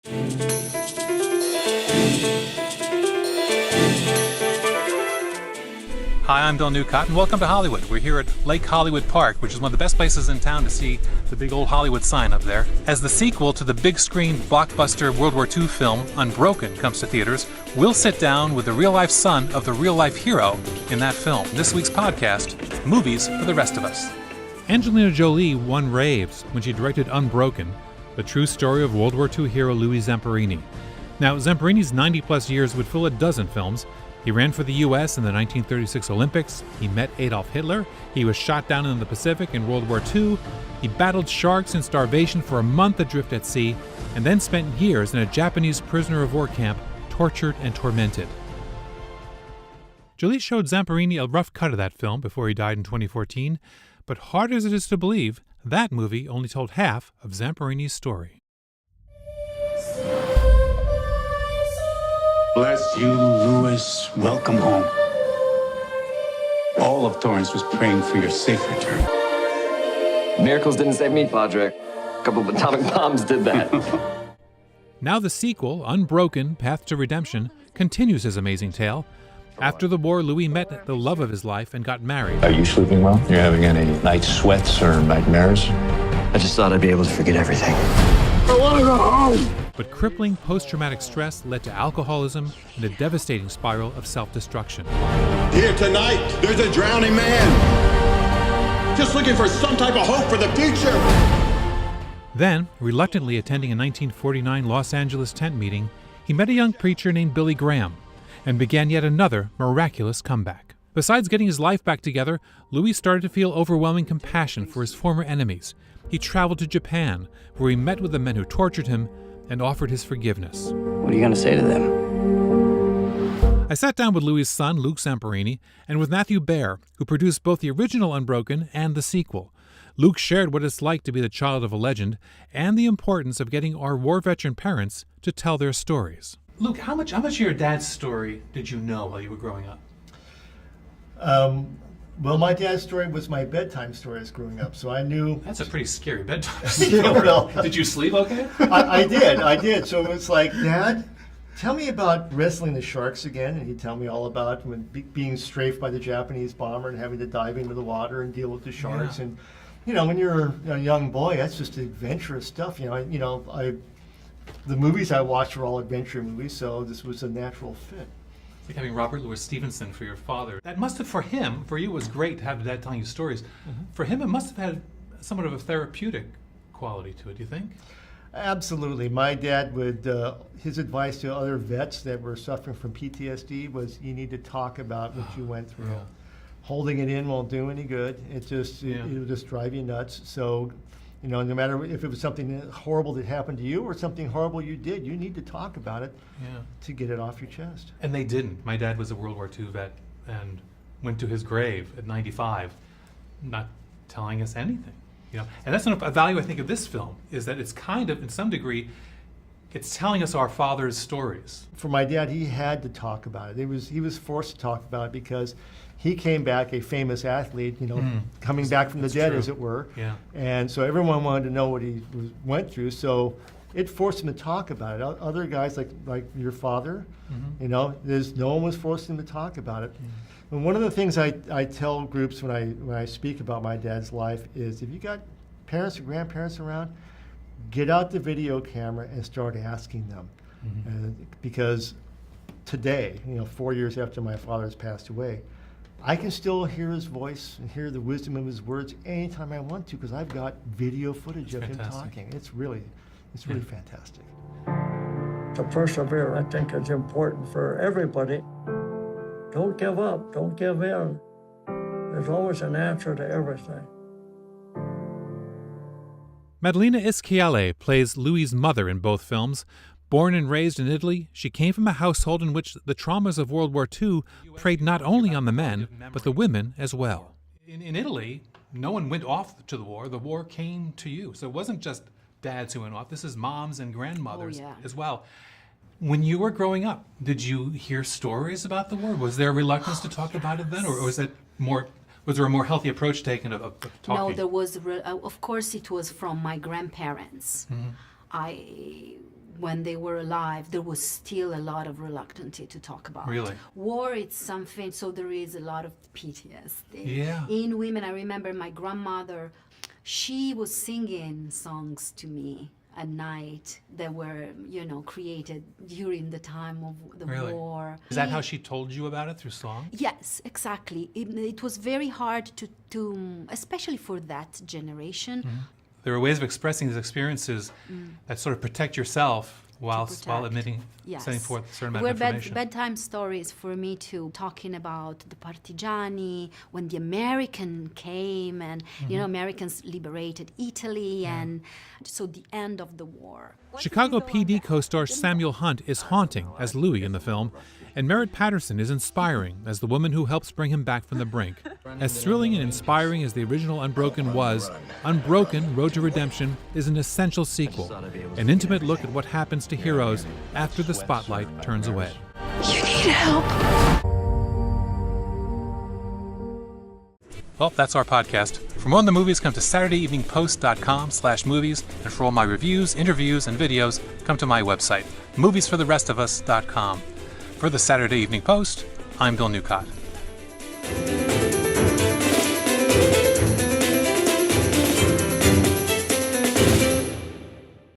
Hi, I'm Bill Newcott, and welcome to Hollywood. We're here at Lake Hollywood Park, which is one of the best places in town to see the big old Hollywood sign up there. As the sequel to the big-screen blockbuster World War II film Unbroken comes to theaters, we'll sit down with the real-life son of the real-life hero in that film. This week's podcast, Movies for the Rest of Us. Angelina Jolie won raves when she directed Unbroken, the true story of World War II hero Louis Zamperini. Now, Zamperini's 90-plus years would fill a dozen films. He ran for the U.S. in the 1936 Olympics. He met Adolf Hitler. He was shot down in the Pacific in World War II. He battled sharks and starvation for a month adrift at sea, and then spent years in a Japanese prisoner of war camp, tortured and tormented. Jolie showed Zamperini a rough cut of that film before he died in 2014, but hard as it is to believe, that movie only told half of Zamperini's story. Bless you, Louis. Welcome home. All of Torrance was praying for your safe return. Miracles didn't save me, Padre. A couple of atomic bombs did that. Now the sequel, Unbroken, Path to Redemption, continues his amazing tale. After the war, Louis met the love of his life and got married. Are you sleeping well? You having any night sweats or nightmares? I just thought I'd be able to forget everything. I want to go home! But crippling post-traumatic stress led to alcoholism and a devastating spiral of self-destruction. Here tonight, there's a drowning man. Just looking for some type of hope for the future. Then, reluctantly attending a 1949 Los Angeles tent meeting, he met a young preacher named Billy Graham and began yet another miraculous comeback. Besides getting his life back together, Louis started to feel overwhelming compassion for his former enemies. He traveled to Japan, where he met with the men who tortured him and offered his forgiveness. What are you going to say to them? I sat down with Louis' son, Luke Zamperini, and with Matthew Baer, who produced both the original Unbroken and the sequel. Luke shared what it's like to be the child of a legend and the importance of getting our war veteran parents to tell their stories. Luke, how much of your dad's story did you know while you were growing up? Well, my dad's story was my bedtime story as growing up, so I knew... That's a pretty scary bedtime story. Well, did you sleep okay? I did. So it was like, Dad, tell me about wrestling the sharks again, and he'd tell me all about when being strafed by the Japanese bomber and having to dive into the water and deal with the sharks. Yeah. And, when you're a young boy, that's just adventurous stuff. The movies I watched were all adventure movies, so this was a natural fit. Like having Robert Louis Stevenson for your father. That must have, for you it was great to have dad telling you stories. Mm-hmm. For him, it must have had somewhat of a therapeutic quality to it, do you think? Absolutely. My dad would, his advice to other vets that were suffering from PTSD was you need to talk about what you went through. Yeah. Holding it in won't do any good. It will just drive you nuts. So, no matter if it was something horrible that happened to you or something horrible you did, you need to talk about it to get it off your chest. And they didn't. My dad was a World War II vet and went to his grave at 95, not telling us anything. And that's a value, I think, of this film, is that it's kind of, in some degree, it's telling us our father's stories. For my dad, he had to talk about it. He was forced to talk about it because he came back a famous athlete, coming back from the dead, as it were. Yeah. And so everyone wanted to know what he went through. So it forced him to talk about it. Other guys like your father, no one was forcing him to talk about it. Mm-hmm. And one of the things I tell groups when I speak about my dad's life is if you got parents or grandparents around, get out the video camera and start asking them. Mm-hmm. Because today, 4 years after my father has passed away, I can still hear his voice and hear the wisdom of his words anytime I want to because I've got video footage of him talking. It's really fantastic. To persevere, I think, is important for everybody. Don't give up. Don't give in. There's always an answer to everything. Madalena Ischiale plays Louis' mother in both films. Born and raised in Italy, she came from a household in which the traumas of World War II preyed not only on the men, but the women as well. In Italy, no one went off to the war came to you. So it wasn't just dads who went off, this is moms and grandmothers as well. When you were growing up, did you hear stories about the war? Was there a reluctance to talk about it then, or was there a more healthy approach taken of talking? No, there was, of course it was from my grandparents. Mm-hmm. when they were alive, there was still a lot of reluctancy to talk about. Really? War, it's something, so there is a lot of PTSD. Yeah. In women, I remember my grandmother, she was singing songs to me at night that were, created during the time of the war. Is that how she told you about it, through song? Yes, exactly. It was very hard to especially for that generation. Mm-hmm. There are ways of expressing these experiences that sort of protect yourself while setting forth a certain amount of information. Bedtime stories for me too, talking about the partigiani, when the American came and, Americans liberated Italy and so the end of the war. Chicago PD co-star Samuel Hunt is haunting as Louis in the film, and Merritt Patterson is inspiring as the woman who helps bring him back from the brink. As thrilling and inspiring as the original Unbroken was, Unbroken, Road to Redemption is an essential sequel, an intimate look at what happens to heroes after the spotlight turns away. You need help. Well, that's our podcast. For more on the movies, come to SaturdayEveningPost.com/movies, and for all my reviews, interviews, and videos, come to my website, moviesfortherestofus.com. For the Saturday Evening Post, I'm Bill Newcott.